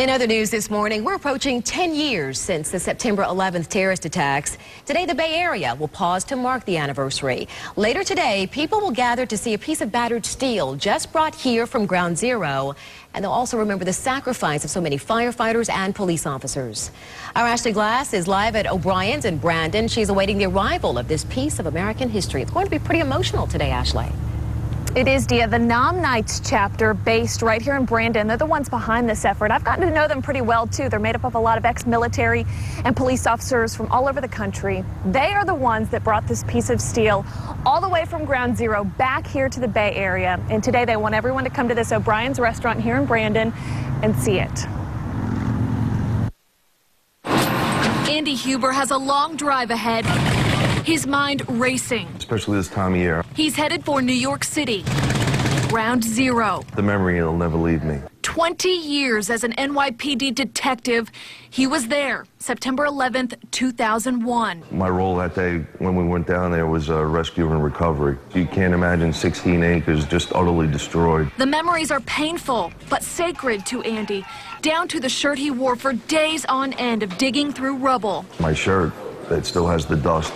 In other news this morning, we're approaching 10 years since the September 11th terrorist attacks. Today, the Bay Area will pause to mark the anniversary. Later today, people will gather to see a piece of battered steel just brought here from Ground Zero. And they'll also remember the sacrifice of so many firefighters and police officers. Our Ashley Glass is live at O'Brien's in Brandon. She's awaiting the arrival of this piece of American history. It's going to be pretty emotional today, Ashley. It is, Dia. The Nam Knights chapter based right here in Brandon. They're the ones behind this effort. I've gotten to know them pretty well, too. They're made up of a lot of ex-military and police officers from all over the country. They are the ones that brought this piece of steel all the way from Ground Zero back here to the Bay Area. And today they want everyone to come to this O'Brien's restaurant here in Brandon and see it. Andy Huber has a long drive ahead. His mind racing. Especially this time of year. He's headed for New York City. Ground Zero. The memory will never leave me. 20 years as an NYPD detective. He was there September 11th, 2001. My role that day when we went down there was rescue and recovery. You can't imagine 16 acres just utterly destroyed. The memories are painful, but sacred to Andy, down to the shirt he wore for days on end of digging through rubble. My shirt that still has the dust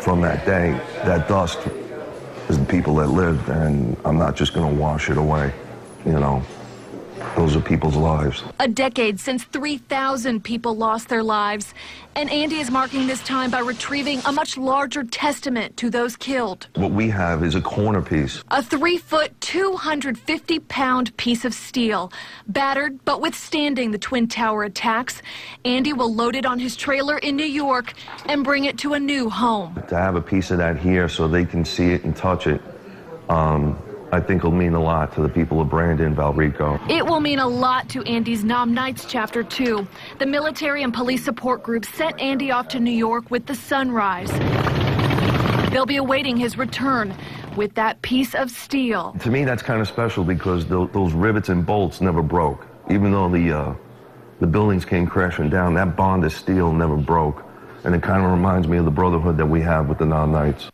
from that day, that dust is the people that lived, and I'm not just going to wash it away, you know. Those are people's lives. A decade since 3,000 people lost their lives, and Andy is marking this time by retrieving a much larger testament to those killed. What we have is a corner piece. A 3-foot, 250-pound piece of steel, battered but withstanding the Twin Tower attacks. Andy will load it on his trailer in New York and bring it to a new home. To have a piece of that here so they can see it and touch it, I think will mean a lot to the people of Brandon, Valrico. It will mean a lot to Andy's Nam Knights Chapter 2. The military and police support group sent Andy off to New York with the sunrise. They'll be awaiting his return with that piece of steel. To me, that's kind of special because those rivets and bolts never broke. Even though the buildings came crashing down, that bond of steel never broke. And it kind of reminds me of the brotherhood that we have with the Nam Knights.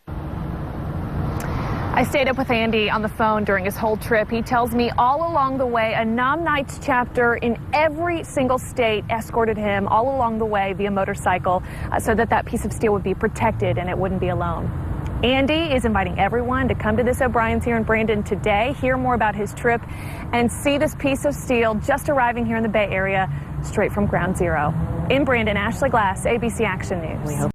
I stayed up with Andy on the phone during his whole trip. He tells me all along the way, a Nam Knights chapter in every single state escorted him all along the way via motorcycle so that piece of steel would be protected and it wouldn't be alone. Andy is inviting everyone to come to this O'Brien's here in Brandon today, hear more about his trip, and see this piece of steel just arriving here in the Bay Area straight from Ground Zero. In Brandon, Ashley Glass, ABC Action News.